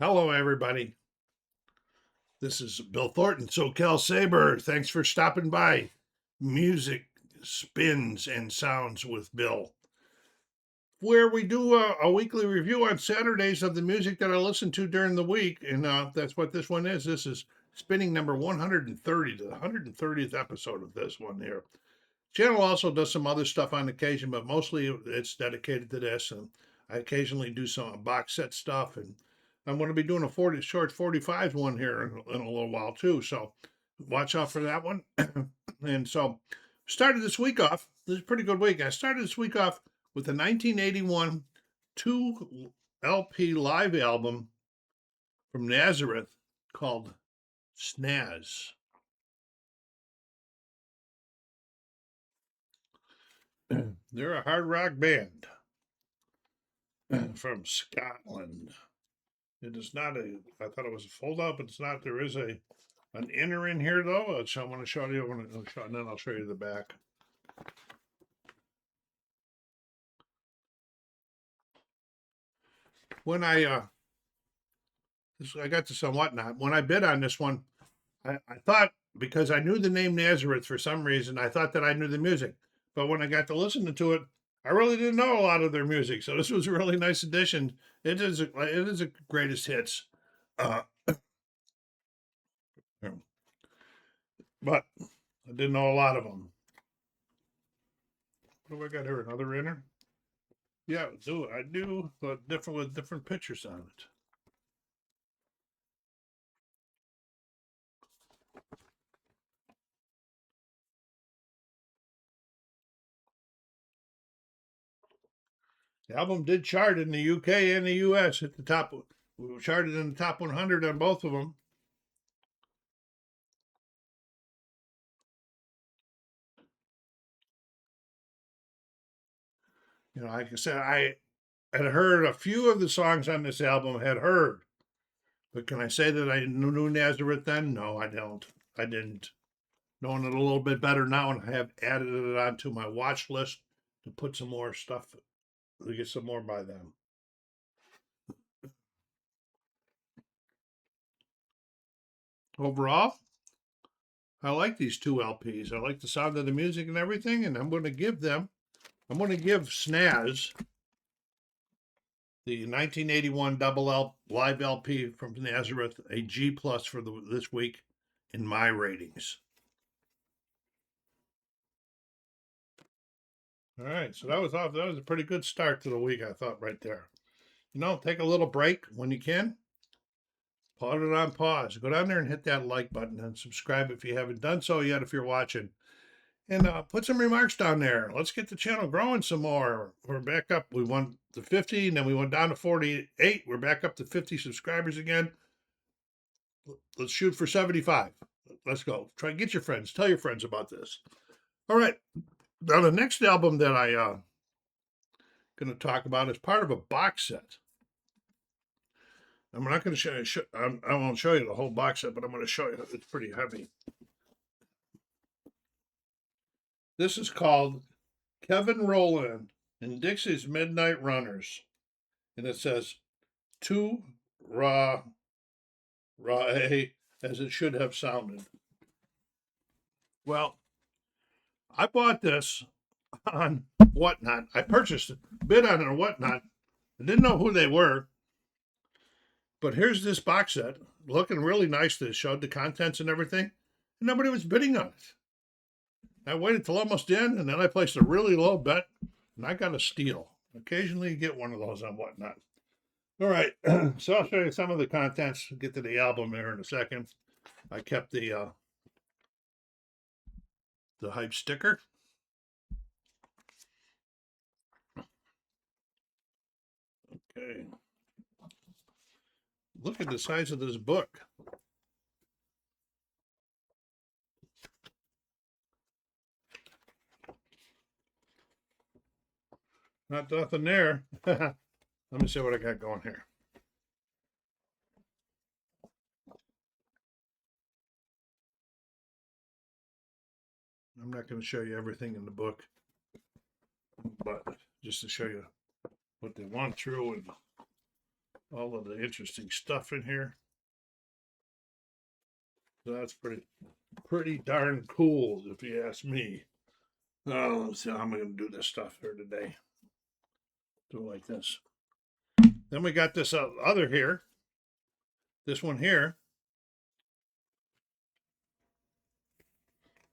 Hello, everybody. This is Bill Thornton, SoCal Saber. Thanks for stopping by. Music, spins, and sounds with Bill, where we do a weekly review on Saturdays of the music that I listen to during the week. And that's what this one is. This is spinning number 130, the 130th episode of this one here. Channel also does some other stuff on occasion, but mostly it's dedicated to this. And I occasionally do some box set stuff, and I'm going to be doing a 40 short 45s one here in a little while too. So watch out for that one. And so started this week off. This is a pretty good week. I started this week off with the 1981 2 LP live album from Nazareth called Snaz. They're a hard rock band from Scotland. It is not I thought it was a fold out, but it's not. There is an inner in here though. So I want to show you. And then I'll show you the back. When I got this on Whatnot. When I bid on this one, I thought, because I knew the name Nazareth for some reason, I thought that I knew the music. But when I got to listening to it, I really didn't know a lot of their music. So this was a really nice addition. It is a greatest hits. Uh, but I didn't know a lot of them. What do I got here? Another inner? Yeah, I do, but different with different pictures on it. The album did chart in the UK and the US at the top. We were charted in the top 100 on both of them. Like I said, I had heard a few of the songs on this album, but can I say that I knew Nazareth then? No, I don't. I didn't. Knowing it a little bit better now, and I have added it onto my watch list to put some more stuff, to get some more by them. Overall, I like these two LPs. I like the sound of the music and everything, and I'm going to give Snaz the 1981 double L live LP from Nazareth a G plus for this week in my ratings. All right, so that was off. That was a pretty good start to the week, I thought, right there. Take a little break when you can. Put it on pause. Go down there and hit that like button and subscribe if you haven't done so yet, if you're watching. And put some remarks down there. Let's get the channel growing some more. We're back up. We went to 50, and then we went down to 48. We're back up to 50 subscribers again. Let's shoot for 75. Let's go. Try and get your friends. Tell your friends about this. All right. Now, the next album that I going to talk about is part of a box set. I'm not going to show you. I won't show you the whole box set, but I'm going to show you. It's pretty heavy. This is called Kevin Rowland and Dixie's Midnight Runners, and it says "To Ra Ra A" as it should have sounded. Well, I bought this on Whatnot. I purchased it, bid on it on Whatnot. I didn't know who they were. But here's this box set, looking really nice. That showed the contents and everything. And nobody was bidding on it. I waited till almost the end, and then I placed a really low bet, and I got a steal. Occasionally, you get one of those on Whatnot. All right, so I'll show you some of the contents. Get to the album here in a second. I kept the hype sticker. Okay. Look at the size of this book. Not nothing there. Let me see what I got going here. I'm not going to show you everything in the book, but just to show you what they want through and all of the interesting stuff in here. So that's pretty darn cool, if you ask me. Oh, let's see how I'm going to do this stuff here today. Do it like this. Then we got this other here. This one here.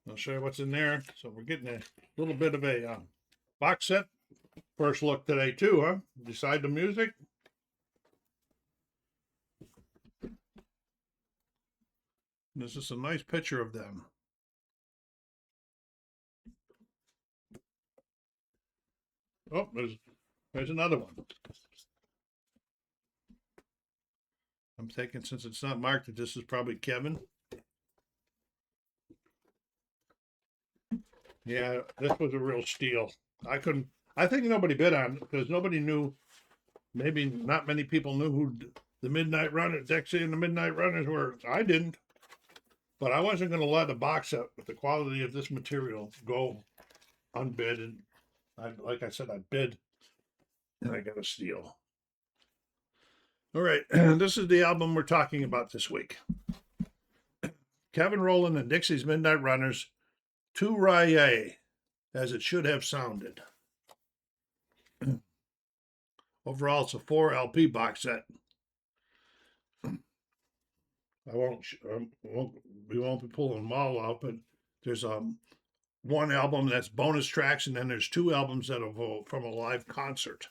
I'll show you what's in there. So we're getting a little bit of a box set. First look today too, huh? Beside the music. This is a nice picture of them. Oh, there's another one. I'm thinking since it's not marked that this is probably Kevin. Yeah, this was a real steal. I think nobody bid on it because nobody knew, maybe not many people knew who the Midnight Runners, Dixie and the Midnight Runners were. I didn't. But I wasn't going to let a box set with the quality of this material go unbid. And like I said, I bid and I got a steal. All right, this is the album we're talking about this week. Kevin Rowland and Dixie's Midnight Runners, Tu Rye, as it should have sounded. Overall, it's a 4 LP box set. We won't be pulling them all out, but there's one album that's bonus tracks, and then there's 2 albums that are from a live concert.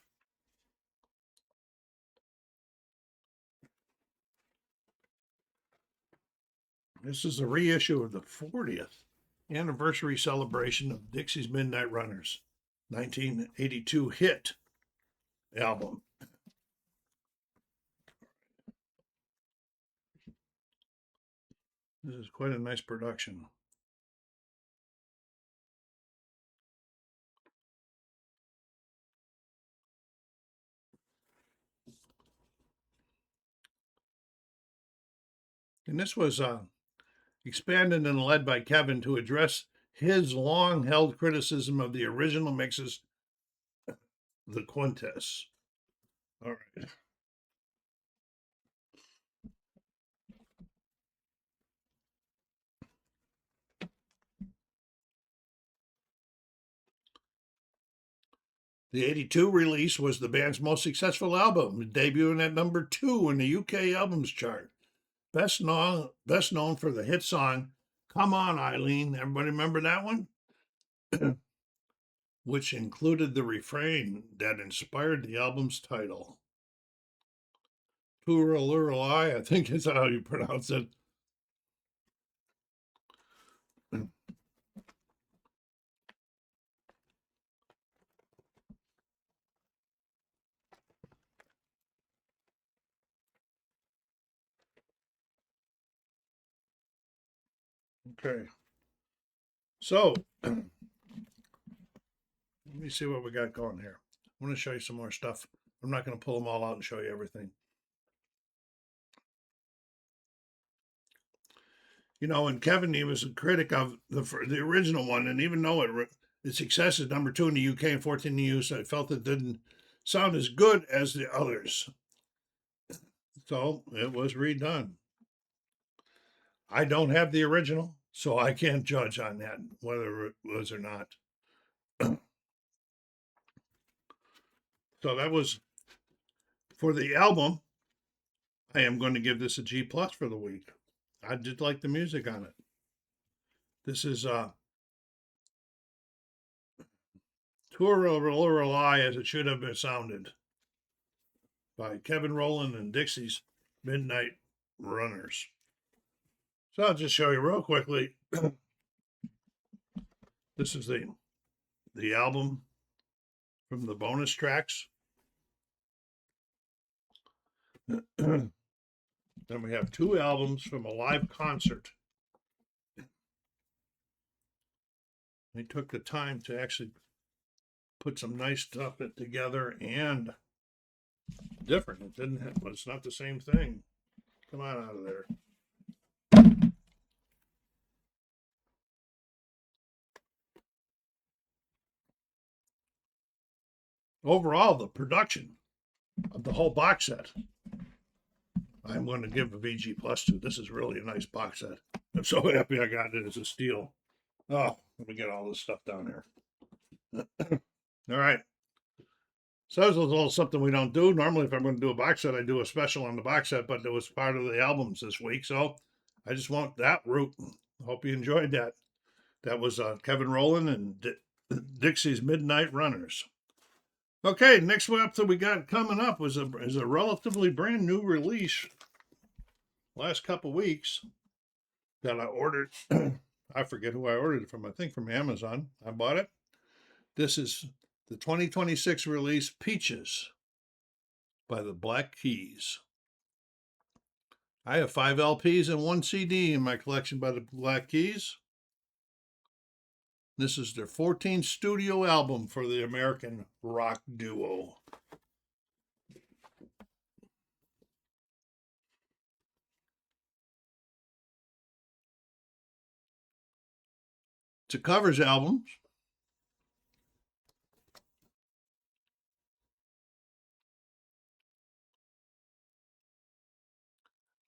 This is a reissue of the 40th anniversary celebration of Dixie's Midnight Runners, 1982 hit album. This is quite a nice production. And this was expanded and led by Kevin to address his long-held criticism of the original mixes, the Quintess. All right. The 82 release was the band's most successful album, debuting at number 2 in the UK albums chart. Best known for the hit song Come On Eileen. Everybody remember that one? Which included the refrain that inspired the album's title. Turaluralai, I think is how you pronounce it. Okay. So, let me see what we got going here. I want to show you some more stuff. I'm not going to pull them all out and show you everything. You know, and Kevin, he was a critic of the original one, and even though its success is number 2 in the UK and 14 in the US, I felt it didn't sound as good as the others. So it was redone. I don't have the original, so I can't judge on that, whether it was or not. So that was for the album. I am going to give this a G plus for the week. I did like the music on it. This is Tour of Lorelei as it should have been sounded by Kevin Rowland and Dixie's Midnight Runners. So I'll just show you real quickly. This is the album from the bonus tracks. Then we have 2 albums from a live concert. They took the time to actually put some nice stuff together and different. It didn't have, but it's not the same thing. Come on out of there. Overall, the production of the whole box set I'm going to give a VG Plus to. This is really a nice box set. I'm so happy I got it as a steal. Oh, let me get all this stuff down here. All right. So that was a little something we don't do. Normally, if I'm going to do a box set, I do a special on the box set, but it was part of the albums this week. So I just want that route. Hope you enjoyed that. That was Kevin Rowland and Dixie's Midnight Runners. Okay, next one up that we got coming up is a relatively brand new release. Last couple weeks that I ordered. I forget who I ordered it from. I think from Amazon. I bought it. This is the 2026 release, Peaches by the Black Keys. I have 5 LPs and 1 CD in my collection by the Black Keys. This is their 14th studio album for the American rock duo. It's a covers album.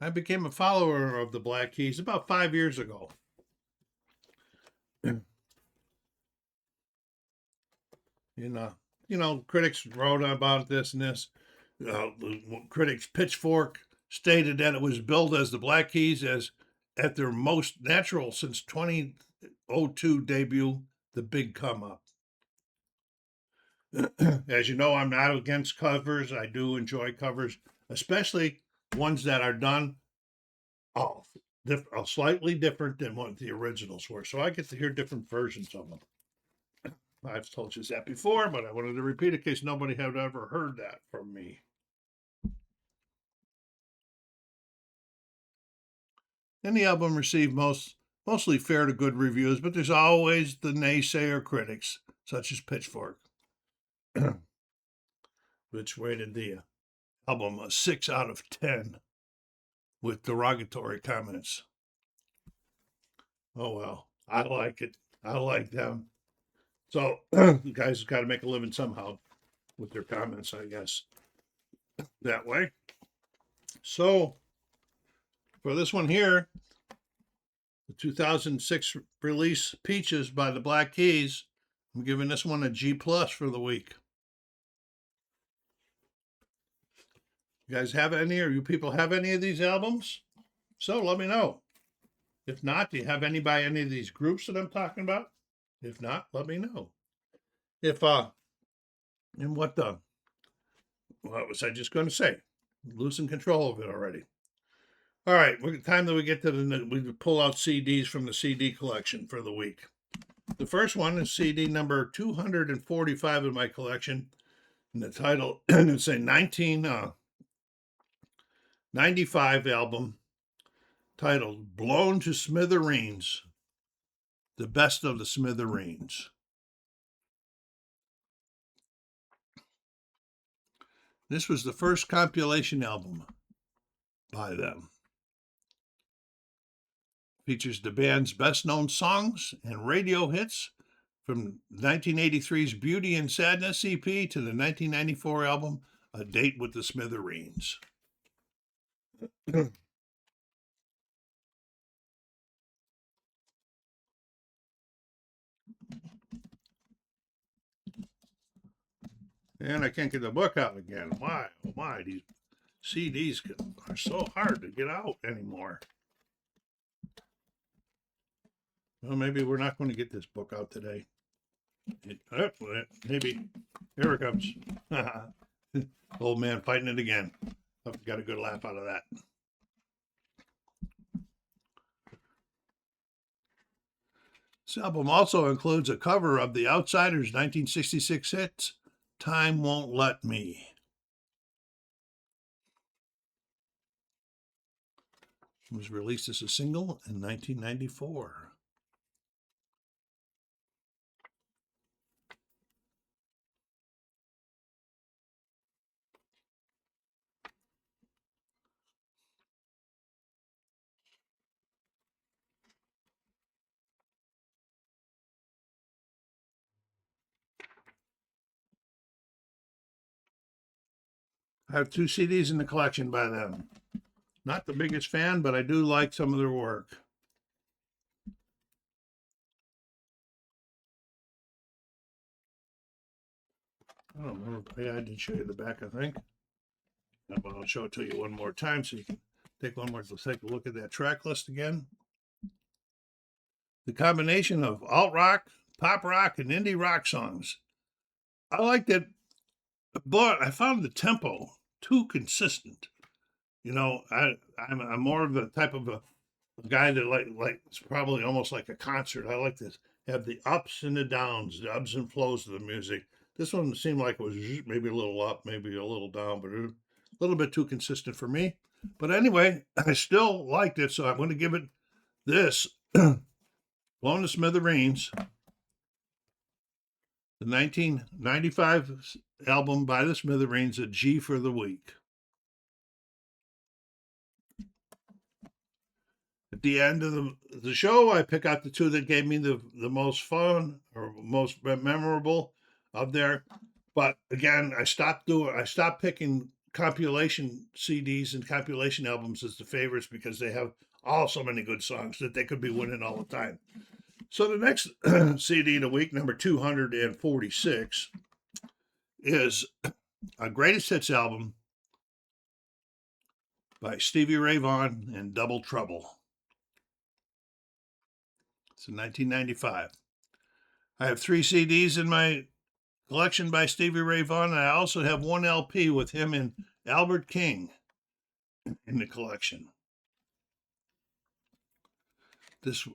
I became a follower of the Black Keys about 5 years ago. Critics wrote about this and this. Critics Pitchfork stated that it was billed as the Black Keys as at their most natural since 2002 debut, The Big Come Up. As you know, I'm not against covers. I do enjoy covers, especially ones that are done slightly different than what the originals were. So I get to hear different versions of them. I've told you that before, but I wanted to repeat it in case nobody had ever heard that from me. And the album received mostly fair to good reviews, but there's always the naysayer critics, such as Pitchfork, which rated the album a 6 out of 10 with derogatory comments. Oh well, I like it. I like them. So the guys have got to make a living somehow with their comments, I guess, that way. So for this one here, the 2006 release, Peaches by the Black Keys, I'm giving this one a G+ for the week. You guys have any, or you people have any of these albums? So let me know. If not, do you have any by any of these groups that I'm talking about? If not, let me know. And what was I just going to say? Losing control of it already. All right, time that we get to we pull out CDs from the CD collection for the week. The first one is CD number 245 in my collection, and the title it's a 1995 album titled "Blown to Smithereens," the best of the Smithereens. This was the first compilation album by them. Features the band's best-known songs and radio hits from 1983's Beauty and Sadness EP to the 1994 album A Date with the Smithereens. And I can't get the book out again. Why? Oh my, these CDs are so hard to get out anymore. Well, maybe we're not going to get this book out today. Maybe. Here it comes. Old man fighting it again. I've got a good laugh out of that. This album also includes a cover of The Outsiders' 1966 hit, Time Won't Let Me. It was released as a single in 1994. I have 2 CDs in the collection by them. Not the biggest fan, but I do like some of their work. I don't remember. Yeah, I did show you the back, I think. But I'll show it to you one more time so you can take let's take a look at that track list again. The combination of alt rock, pop rock, and indie rock songs. I like that, but I found the tempo too consistent. You know, I'm more of a type of a guy that like it's probably almost like a concert. I like to have the ups and the downs, the ebbs and flows of the music. This one seemed like it was maybe a little up, maybe a little down, but a little bit too consistent for me. But anyway, I still liked it, so I'm going to give it this Blown to Smithereens, the 1995 album by the Smithereens, a G for the week. At the end of the show, I pick out the two that gave me the most fun or most memorable of there. But again, I stopped picking compilation CDs and compilation albums as the favorites because they have all so many good songs that they could be winning all the time. So the next CD of the week, number 246, is a greatest hits album by Stevie Ray Vaughan and Double Trouble. It's in 1995. I have 3 CDs in my collection by Stevie Ray Vaughan, and I also have 1 LP with him and Albert King in the collection. This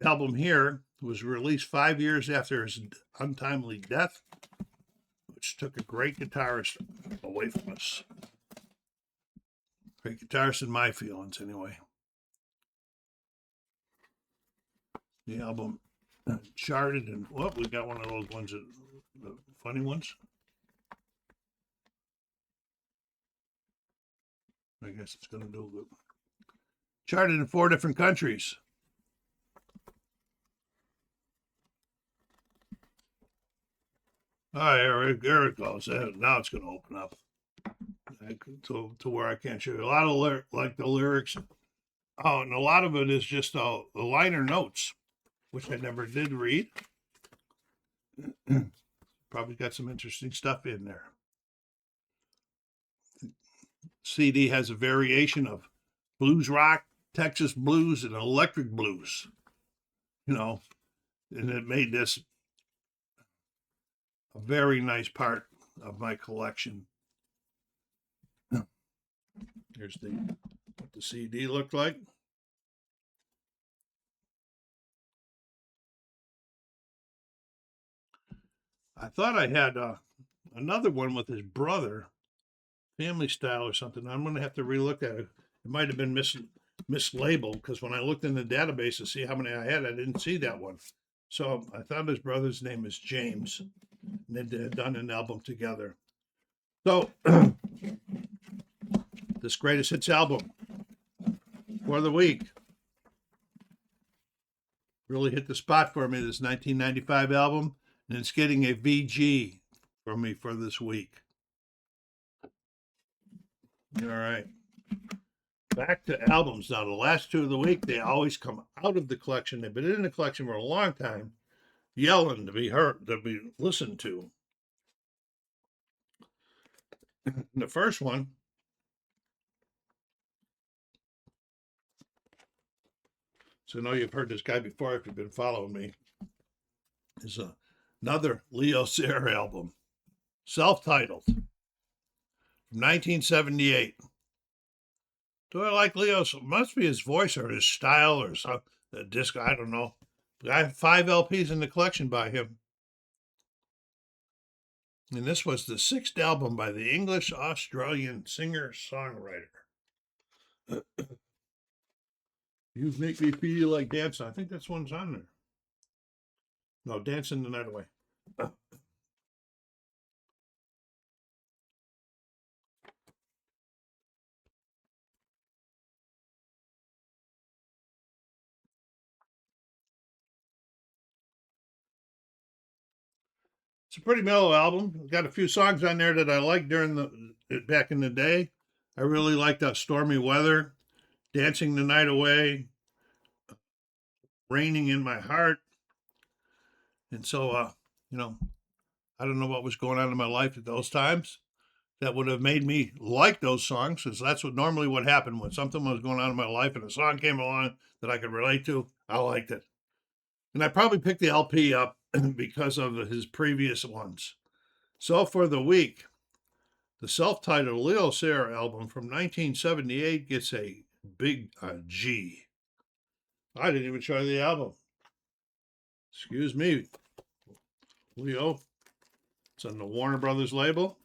album here was released 5 years after his untimely death, which took a great guitarist away from us. Great guitarist in my feelings, anyway. The album charted, and we got one of those ones, the funny ones. I guess it's going to do good. Charted in 4 different countries. All right, there it goes. Now it's going to open up to where I can't show you. A lot of like the lyrics. Oh, and a lot of it is just the liner notes, which I never did read. Probably got some interesting stuff in there. CD has a variation of blues rock, Texas blues, and electric blues. You know, and it made this a very nice part of my collection. Here's what the CD looked like. I thought I had another one with his brother, Family Style or something. I'm going to have to relook at it. It might have been mislabeled because when I looked in the database to see how many I had, I didn't see that one. So I thought his brother's name is James, and they had done an album together. So this greatest hits album for the week really hit the spot for me, this 1995 album, and it's getting a VG from me for this week. All right. Back to albums now. The last 2 of the week, they always come out of the collection. They've been in the collection for a long time, yelling to be heard, to be listened to. The first one so I know you've heard this guy before if you've been following me, is another Leo Sayer album, self-titled, from 1978. Do I like Leo? So it must be his voice or his style or some the disc. I don't know. But I have 5 LPs in the collection by him. And this was the 6th album by the English-Australian singer-songwriter. You Make Me Feel Like Dancing. I think that's one's on there. No, Dancing the Night Away. It's a pretty mellow album. Got a few songs on there that I liked back in the day. I really like that Stormy Weather, Dancing the Night Away, Raining in My Heart. And so, you know, I don't know what was going on in my life at those times that would have made me like those songs, because that's what normally would happen when something was going on in my life and a song came along that I could relate to. I liked it. And I probably picked the LP up because of his previous ones. So for the week, the self-titled Leo Sayer album from 1978 gets a big G. I didn't even try the album. Excuse me, Leo. It's on the Warner Brothers label.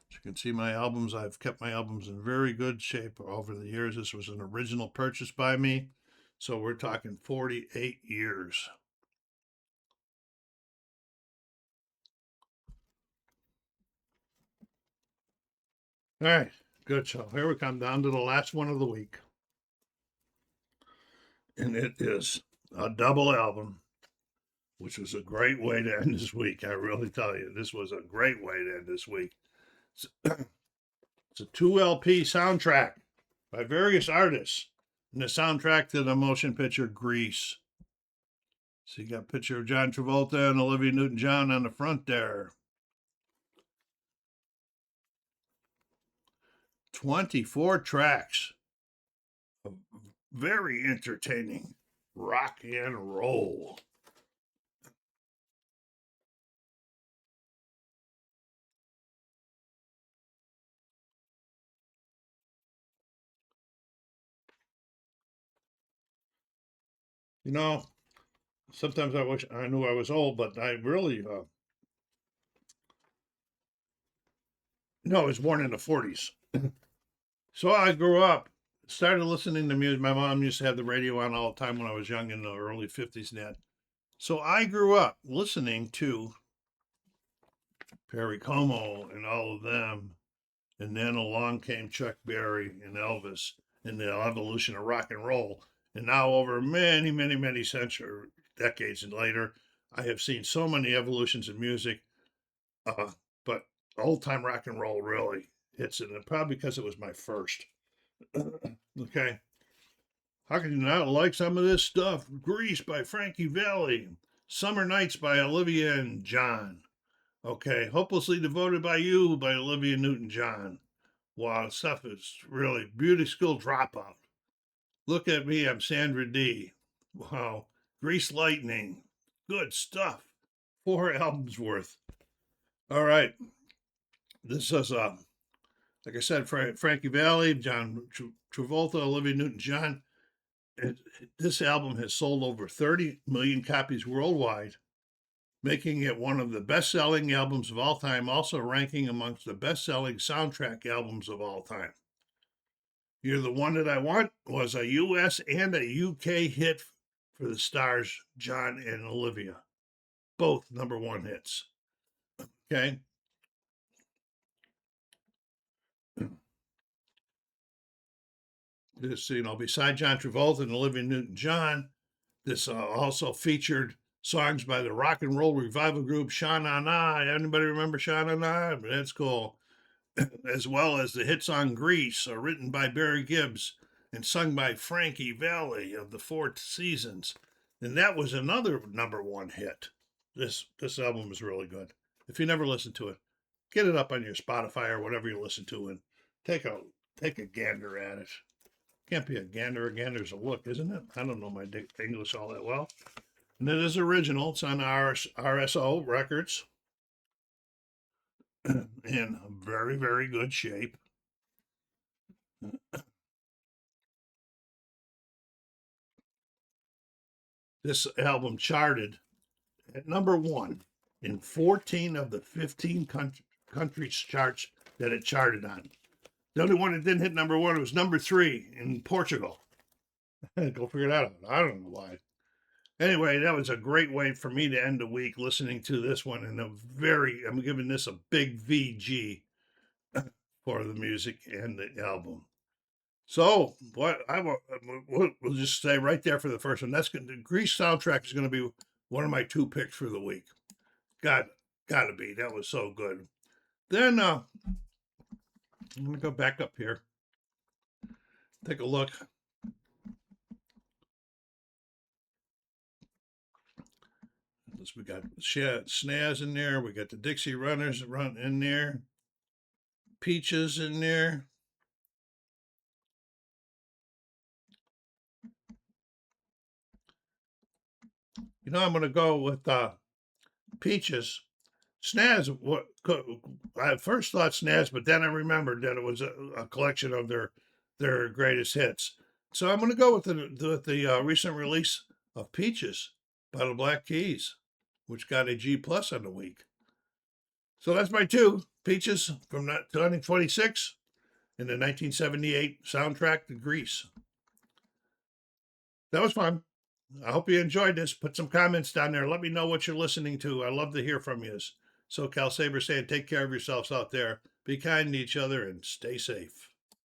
As you can see, my albums, I've kept my albums in very good shape over the years. This was an original purchase by me. So we're talking 48 years. All right, good. So here we come down to the last one of the week. And it is a double album, which was a great way to end this week. I really tell you, this was a great way to end this week. It's a 2 LP soundtrack by various artists, and the soundtrack to the motion picture Grease. So you got a picture of John Travolta and Olivia Newton-John on the front there. 24 tracks of very entertaining rock and roll. You know, sometimes I wish I knew I was old, but I really, no, I was born in the 40s. So I grew up, started listening to music. My mom used to have the radio on all the time when I was young in the early 50s and that. So I grew up listening to Perry Como and all of them. And then along came Chuck Berry and Elvis and the evolution of rock and roll. And now, over many, many, many centuries, decades and later, I have seen so many evolutions in music. But old time rock and roll really hits it, and probably because it was my first. Okay. How can you not like some of this stuff? Grease by Frankie Valli, Summer Nights by Olivia and John. Okay, Hopelessly Devoted by You by Olivia Newton-John. Wow, stuff is really Beauty School Dropout. Look at Me, I'm Sandra Dee. Wow, Grease Lightning. Good stuff. 4 albums worth. All right, this is like I said, Frankie Valli, John Travolta, Olivia Newton-John. This album has sold over 30 million copies worldwide, making it one of the best-selling albums of all time, also ranking amongst the best-selling soundtrack albums of all time. You're the One That I Want was a US and a UK hit for the stars, John and Olivia. Both #1 hits. Okay. This, beside John Travolta and Olivia Newton-John, this also featured songs by the rock and roll revival group Sha Na Na. Anybody remember Sha Na Na? That's cool. As well as the hit song Grease, written by Barry Gibbs and sung by Frankie Valli of the Four Seasons. And that was another #1 hit. This album is really good. If you never listened to it, get it up on your Spotify or whatever you listen to and take a gander at it. Can't be a gander. A gander's a look, isn't it? I don't know my English all that well. And it is original. It's on RSO Records. In very, very good shape. This album charted at #1 in 14 of the 15 countries charts that it charted on. The only one that didn't hit #1 was #3 in Portugal. Go figure that out. I don't know why. Anyway, that was a great way for me to end the week listening to this one. And I'm giving this a big VG for the music and the album. So we'll just stay right there for the first one. The Grease soundtrack is going to be one of my 2 picks for the week. God, Gotta be. That was so good. Then I'm gonna go back up here. Take a look. We got Snaz in there. We got the Dixie Runners run in there. Peaches in there. I'm going to go with Peaches. Snaz, I first thought Snaz, but then I remembered that it was a collection of their greatest hits. So I'm going to go with the recent release of Peaches by the Black Keys, which got a G plus on the week. So that's my two, Peaches from 1926 and the 1978 soundtrack to Grease. That was fun. I hope you enjoyed this. Put some comments down there. Let me know what you're listening to. I love to hear from you. SoCal Saber saying, take care of yourselves out there. Be kind to each other and stay safe.